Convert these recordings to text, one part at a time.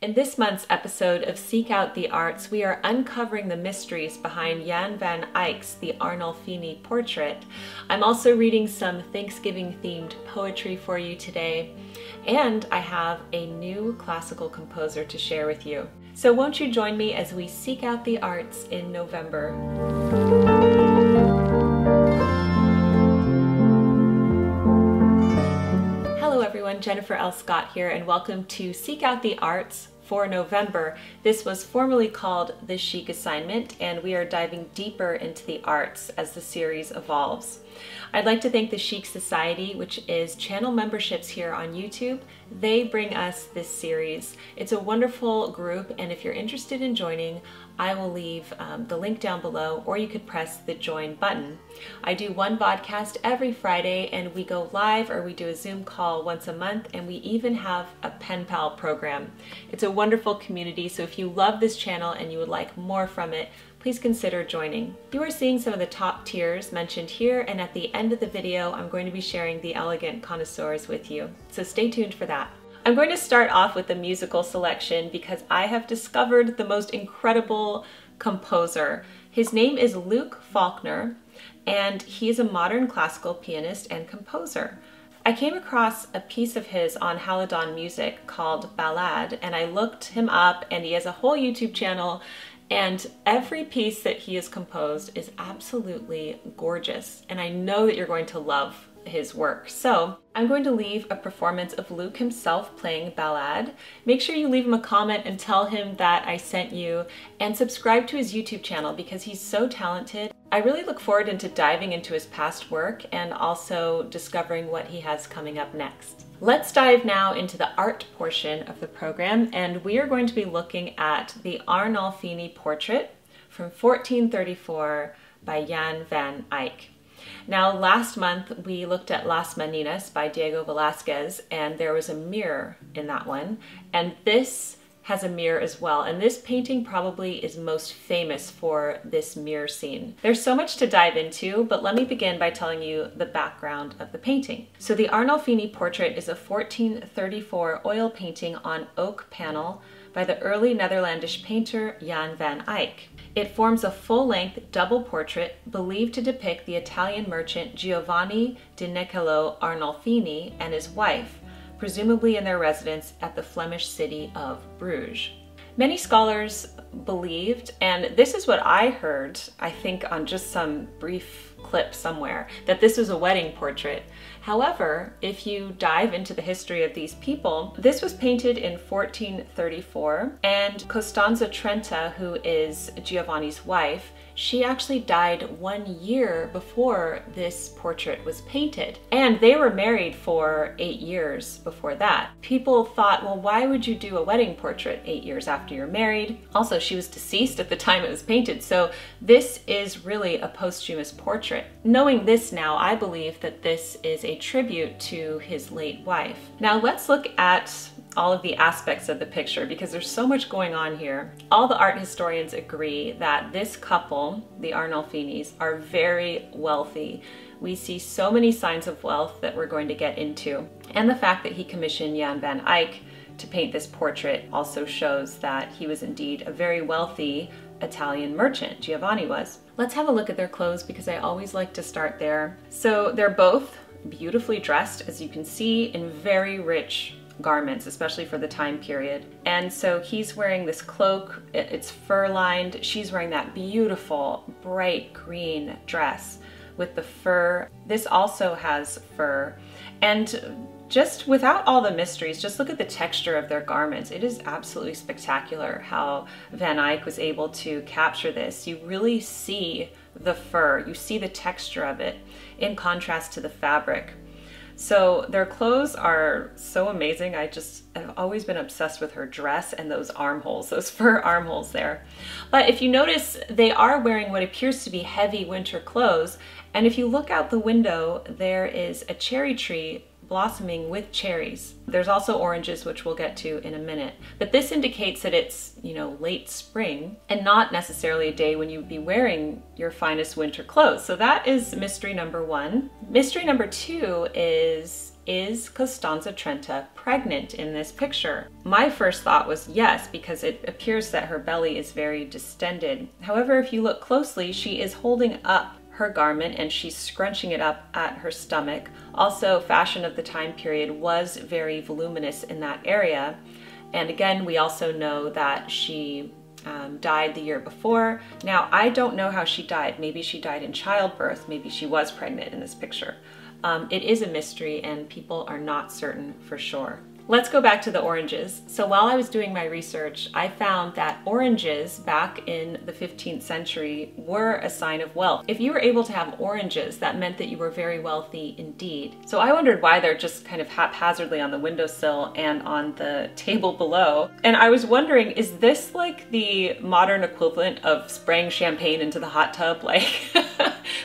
In this month's episode of Seek Out the Arts, we are uncovering the mysteries behind Jan van Eyck's The Arnolfini Portrait. I'm also reading some Thanksgiving-themed poetry for you today, and I have a new classical composer to share with you. So won't you join me as we seek out the arts in November? Hello everyone, Jennifer L. Scott here, and welcome to Seek Out the Arts for November. This was formerly called the Chic Assignment, and we are diving deeper into the arts as the series evolves. I'd like to thank the Chic Society, which is channel memberships here on YouTube. They bring us this series. It's a wonderful group, and if you're interested in joining, I will leave the link down below, or you could press the join button. I do one vodcast every Friday, and we go live or we do a Zoom call once a month, and we even have a pen pal program. It's a wonderful community, so if you love this channel and you would like more from it, please consider joining. You are seeing some of the top tiers mentioned here, and at the end of the video, I'm going to be sharing the Elegant Connoisseurs with you. So stay tuned for that. I'm going to start off with a musical selection because I have discovered the most incredible composer. His name is Luc Faulkner, and he is a modern classical pianist and composer. I came across a piece of his on Haladon Music called Ballade, and I looked him up, and he has a whole YouTube channel, and every piece that he has composed is absolutely gorgeous, and I know that you're going to love his work. So I'm going to leave a performance of Luc himself playing Ballade. Make sure you leave him a comment and tell him that I sent you, and subscribe to his YouTube channel because he's so talented. I really look forward into diving into his past work and also discovering what he has coming up next. Let's dive now into the art portion of the program, and we are going to be looking at the Arnolfini Portrait from 1434 by Jan van Eyck. Now, last month we looked at Las Meninas by Diego Velázquez, and there was a mirror in that one, and this has a mirror as well, and this painting probably is most famous for this mirror scene. There's so much to dive into, but let me begin by telling you the background of the painting. So the Arnolfini Portrait is a 1434 oil painting on oak panel by the early Netherlandish painter Jan van Eyck. It forms a full-length double portrait believed to depict the Italian merchant Giovanni di Niccolò Arnolfini and his wife, presumably in their residence at the Flemish city of Bruges. Many scholars believed, and this is what I heard, I think on just some brief clip somewhere, that this was a wedding portrait. However, if you dive into the history of these people, this was painted in 1434, and Costanza Trenta, who is Giovanni's wife, she actually died 1 year before this portrait was painted. And they were married for 8 years before that. People thought, well, why would you do a wedding portrait 8 years after you're married? Also, she was deceased at the time it was painted, so this is really a posthumous portrait. Knowing this now, I believe that this is a tribute to his late wife. Now let's look at all of the aspects of the picture because there's so much going on here. All the art historians agree that this couple, the Arnolfinis, are very wealthy. We see so many signs of wealth that we're going to get into. And the fact that he commissioned Jan van Eyck to paint this portrait also shows that he was indeed a very wealthy Italian merchant, Giovanni was. Let's have a look at their clothes because I always like to start there. So they're both beautifully dressed, as you can see, in very rich garments, especially for the time period. And so he's wearing this cloak, it's fur-lined. She's wearing that beautiful bright green dress with the fur. This also has fur. And just without all the mysteries, just look at the texture of their garments. It is absolutely spectacular how Van Eyck was able to capture this. You really see the fur, you see the texture of it in contrast to the fabric. So their clothes are so amazing. I've always been obsessed with her dress and those armholes, those fur armholes there. But if you notice, they are wearing what appears to be heavy winter clothes. And if you look out the window, there is a cherry tree blossoming with cherries. There's also oranges, which we'll get to in a minute. But this indicates that it's, late spring and not necessarily a day when you'd be wearing your finest winter clothes. So that is mystery number one. Mystery number two is is Costanza Trenta pregnant in this picture? My first thought was yes, because it appears that her belly is very distended. However, if you look closely, she is holding up her garment and she's scrunching it up at her stomach. Also, fashion of the time period was very voluminous in that area. And again, we also know that she died the year before. Now, I don't know how she died. Maybe she died in childbirth. Maybe she was pregnant in this picture. It is a mystery and people are not certain for sure. Let's go back to the oranges. So while I was doing my research, I found that oranges back in the 15th century were a sign of wealth. If you were able to have oranges, that meant that you were very wealthy indeed. So I wondered why they're just kind of haphazardly on the windowsill and on the table below. And I was wondering, is this like the modern equivalent of spraying champagne into the hot tub? Like,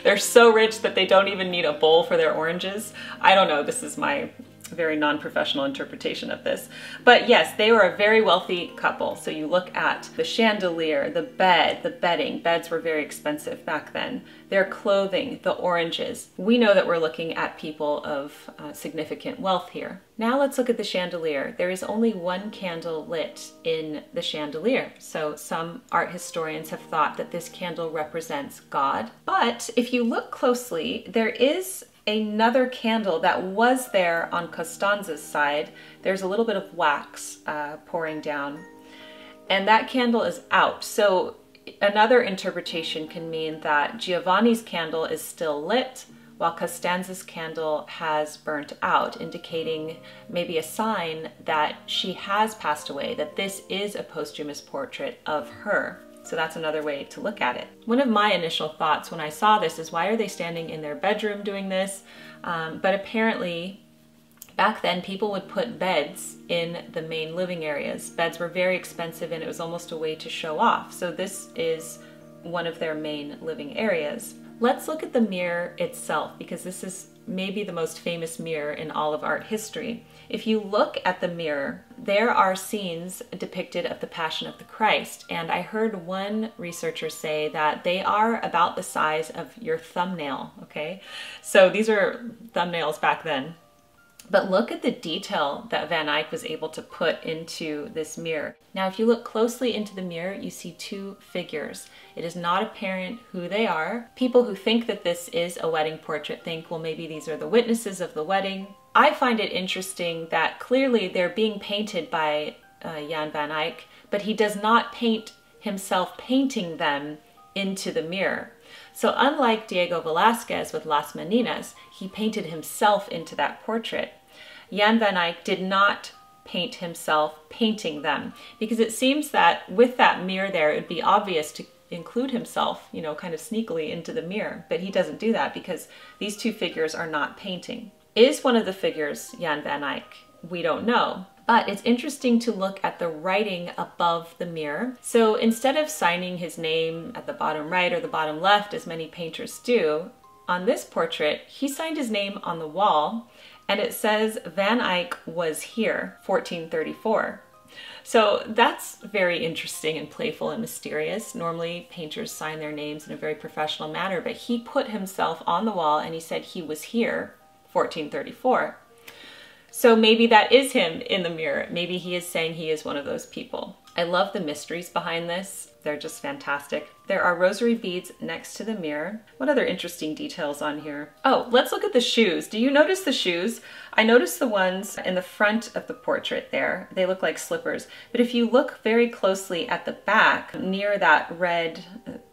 they're so rich that they don't even need a bowl for their oranges? I don't know, this is my very non-professional interpretation of this. But yes, they were a very wealthy couple. So you look at the chandelier, the bed, the bedding. Beds were very expensive back then. Their clothing, the oranges. We know that we're looking at people of significant wealth here. Now let's look at the chandelier. There is only one candle lit in the chandelier. So some art historians have thought that this candle represents God. But if you look closely, there is another candle that was there on Costanza's side. There's a little bit of wax pouring down, and that candle is out. So another interpretation can mean that Giovanni's candle is still lit while Costanza's candle has burnt out, indicating maybe a sign that she has passed away, that this is a posthumous portrait of her. So that's another way to look at it. One of my initial thoughts when I saw this is, why are they standing in their bedroom doing this? But apparently back then people would put beds in the main living areas. Beds were very expensive and it was almost a way to show off. So this is one of their main living areas. Let's look at the mirror itself, because this is maybe the most famous mirror in all of art history. If you look at the mirror, there are scenes depicted of the Passion of the Christ, and I heard one researcher say that they are about the size of your thumbnail, okay? So these are thumbnails back then. But look at the detail that Van Eyck was able to put into this mirror. Now, if you look closely into the mirror, you see two figures. It is not apparent who they are. People who think that this is a wedding portrait think, well, maybe these are the witnesses of the wedding. I find it interesting that clearly they're being painted by Jan van Eyck, but he does not paint himself painting them into the mirror. So unlike Diego Velázquez with Las Meninas, he painted himself into that portrait. Jan van Eyck did not paint himself painting them, because it seems that with that mirror there, it would be obvious to include himself, you know, kind of sneakily into the mirror, but he doesn't do that because these two figures are not painting. Is one of the figures Jan van Eyck? We don't know. But it's interesting to look at the writing above the mirror. So instead of signing his name at the bottom right or the bottom left, as many painters do, on this portrait, he signed his name on the wall, and it says Van Eyck was here, 1434. So that's very interesting and playful and mysterious. Normally painters sign their names in a very professional manner, but he put himself on the wall and he said he was here, 1434. So maybe that is him in the mirror. Maybe he is saying he is one of those people. I love the mysteries behind this. They're just fantastic. There are rosary beads next to the mirror. What other interesting details on here? Oh, let's look at the shoes. Do you notice the shoes? I noticed the ones in the front of the portrait there. They look like slippers. But if you look very closely at the back, near that red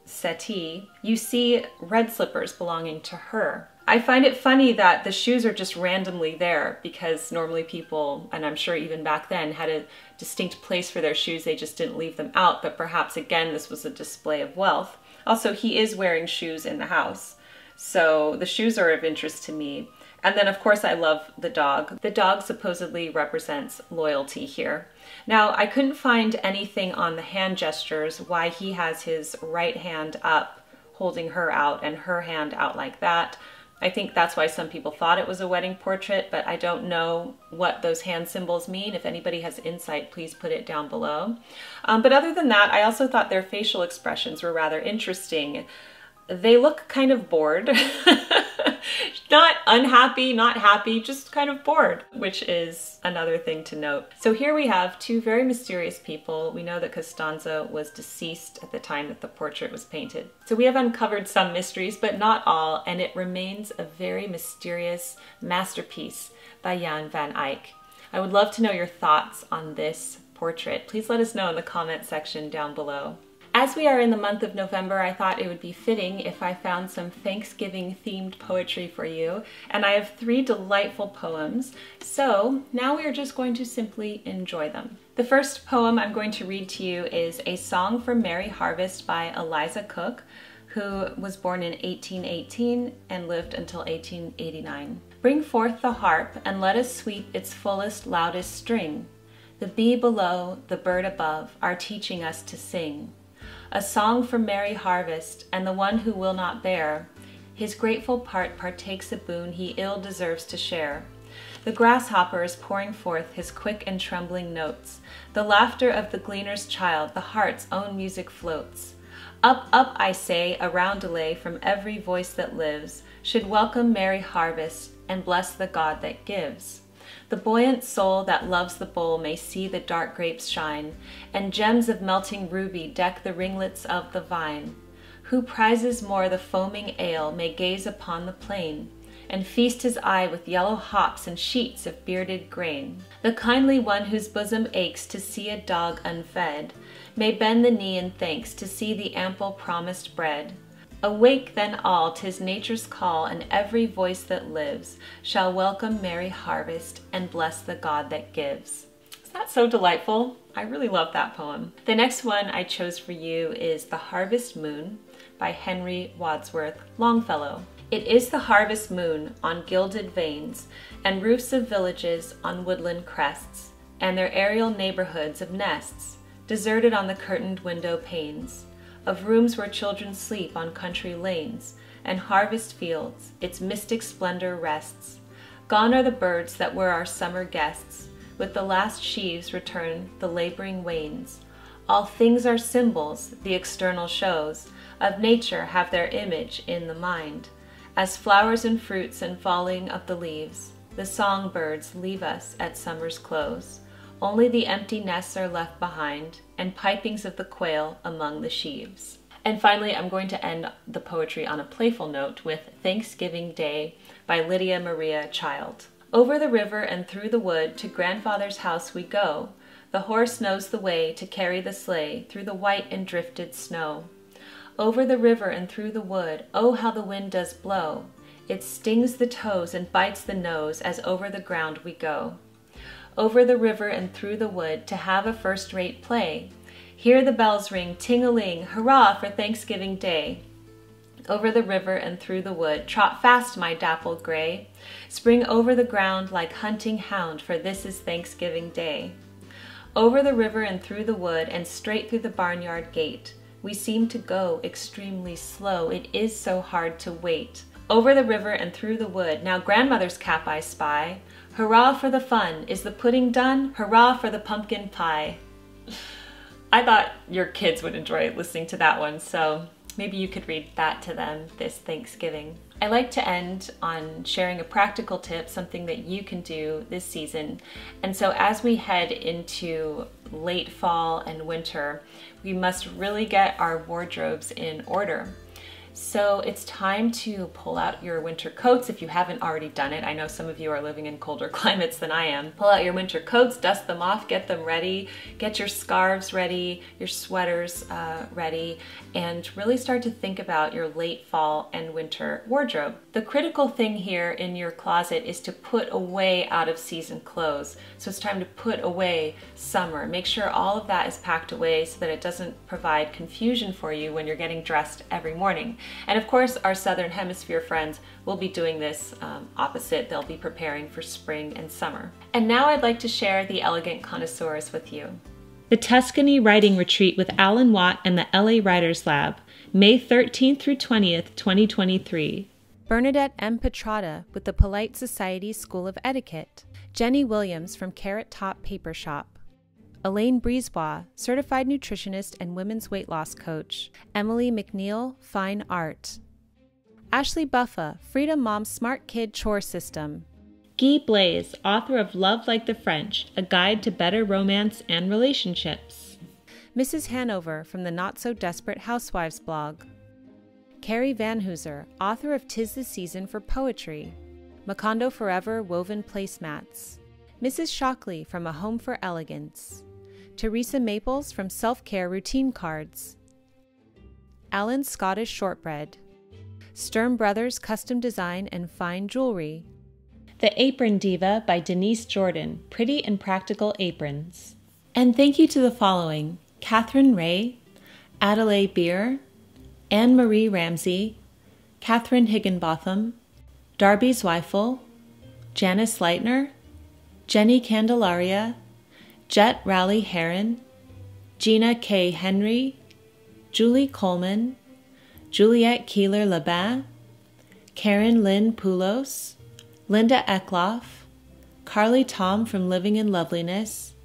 settee, you see red slippers belonging to her. I find it funny that the shoes are just randomly there, because normally people, and I'm sure even back then, had a distinct place for their shoes. They just didn't leave them out, but perhaps again this was a display of wealth. Also, he is wearing shoes in the house, so the shoes are of interest to me. And then of course I love the dog. The dog supposedly represents loyalty here. Now, I couldn't find anything on the hand gestures, why he has his right hand up holding her out and her hand out like that. I think that's why some people thought it was a wedding portrait, but I don't know what those hand symbols mean. If anybody has insight, please put it down below. But other than that, I also thought their facial expressions were rather interesting. they look kind of bored. Not unhappy, not happy, just kind of bored, which is another thing to note. So here we have two very mysterious people. We know that Costanzo was deceased at the time that the portrait was painted. So we have uncovered some mysteries, but not all, and it remains a very mysterious masterpiece by Jan van Eyck. I would love to know your thoughts on this portrait. Please let us know in the comment section down below. As we are in the month of November, I thought it would be fitting if I found some Thanksgiving-themed poetry for you, and I have 3 delightful poems, so now we are just going to simply enjoy them. The first poem I'm going to read to you is A Song for Merry Harvest by Eliza Cook, who was born in 1818 and lived until 1889. Bring forth the harp, and let us sweep its fullest, loudest string. The bee below, the bird above, are teaching us to sing. A song for merry harvest, and the one who will not bear, his grateful part partakes a boon he ill deserves to share. The grasshopper is pouring forth his quick and trembling notes. The laughter of the gleaner's child, the heart's own music floats. Up, up, I say, a roundelay from every voice that lives, should welcome merry harvest, and bless the God that gives. The buoyant soul that loves the bowl may see the dark grapes shine, and gems of melting ruby deck the ringlets of the vine. Who prizes more the foaming ale may gaze upon the plain, and feast his eye with yellow hops and sheets of bearded grain. The kindly one whose bosom aches to see a dog unfed, may bend the knee in thanks to see the ample promised bread. Awake then all, 'tis nature's call, and every voice that lives shall welcome merry harvest and bless the God that gives. Is that so delightful? I really love that poem. The next one I chose for you is The Harvest Moon by Henry Wadsworth Longfellow. It is the harvest moon on gilded vanes, and roofs of villages on woodland crests, and their aerial neighborhoods of nests, deserted on the curtained window panes, of rooms where children sleep on country lanes, and harvest fields, its mystic splendor rests. Gone are the birds that were our summer guests, with the last sheaves return the laboring wains. All things are symbols, the external shows of nature have their image in the mind, as flowers and fruits and falling of the leaves. The songbirds leave us at summer's close. Only the empty nests are left behind, and pipings of the quail among the sheaves. And finally, I'm going to end the poetry on a playful note with Thanksgiving Day by Lydia Maria Child. Over the river and through the wood to grandfather's house we go. The horse knows the way to carry the sleigh through the white and drifted snow. Over the river and through the wood, oh how the wind does blow. It stings the toes and bites the nose as over the ground we go. Over the river and through the wood to have a first-rate play. Hear the bells ring, ting-a-ling, hurrah for Thanksgiving Day. Over the river and through the wood, trot fast, my dappled gray. Spring over the ground like hunting hound, for this is Thanksgiving Day. Over the river and through the wood, and straight through the barnyard gate. We seem to go extremely slow, it is so hard to wait. Over the river and through the wood, now grandmother's cap I spy. Hurrah for the fun, is the pudding done? Hurrah for the pumpkin pie. I thought your kids would enjoy listening to that one, so maybe you could read that to them this Thanksgiving. I like to end on sharing a practical tip, something that you can do this season. And so as we head into late fall and winter, we must really get our wardrobes in order. So it's time to pull out your winter coats if you haven't already done it. I know some of you are living in colder climates than I am. Pull out your winter coats, dust them off, get them ready, get your scarves ready, your sweaters ready, and really start to think about your late fall and winter wardrobe. The critical thing here in your closet is to put away out of season clothes. So it's time to put away summer. Make sure all of that is packed away so that it doesn't provide confusion for you when you're getting dressed every morning. And of course, our Southern Hemisphere friends will be doing this opposite. They'll be preparing for spring and summer. And now I'd like to share the Elegant Connoisseurs with you. The Tuscany Writing Retreat with Alan Watt and the LA Writers Lab, May 13th through 20th, 2023. Bernadette M. Petrata with the Polite Society School of Etiquette. Jenny Williams from Carrot Top Paper Shop. Elaine Brisebois, certified nutritionist and women's weight loss coach. Emily McNeil, fine art. Ashley Buffa, Freedom Mom's Smart Kid Chore System. Guy Blaise, author of Love Like the French, A Guide to Better Romance and Relationships. Mrs. Hanover from the Not So Desperate Housewives blog. Carrie Van Hooser, author of 'Tis the Season for Poetry. Macondo Forever Woven Placemats. Mrs. Shockley from A Home for Elegance. Teresa Maples from Self-Care Routine Cards. Alan Scottish Shortbread. Sturm Brothers Custom Design and Fine Jewelry. The Apron Diva by Denise Jordan, Pretty and Practical Aprons. And thank you to the following: Catherine Ray, Adelaide Beer, Anne-Marie Ramsey, Catherine Higginbotham, Darby Zweifel, Janice Leitner, Jenny Candelaria, Jet Raleigh Heron, Gina K. Henry, Julie Coleman, Juliette Keeler-Labin, Karen Lynn Poulos, Linda Eckloff, Carly Tom from Living in Loveliness,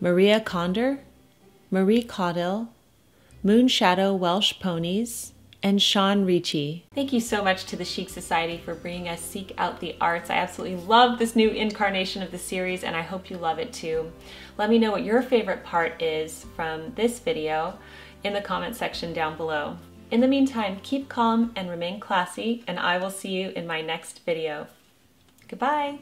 Maria Condor, Marie Caudill, Moonshadow Welsh Ponies, and Sean Ricci. Thank you so much to the Chic Society for bringing us Seek Out the Arts. I absolutely love this new incarnation of the series, and I hope you love it too. Let me know what your favorite part is from this video in the comment section down below. In the meantime, keep calm and remain classy, and I will see you in my next video. Goodbye!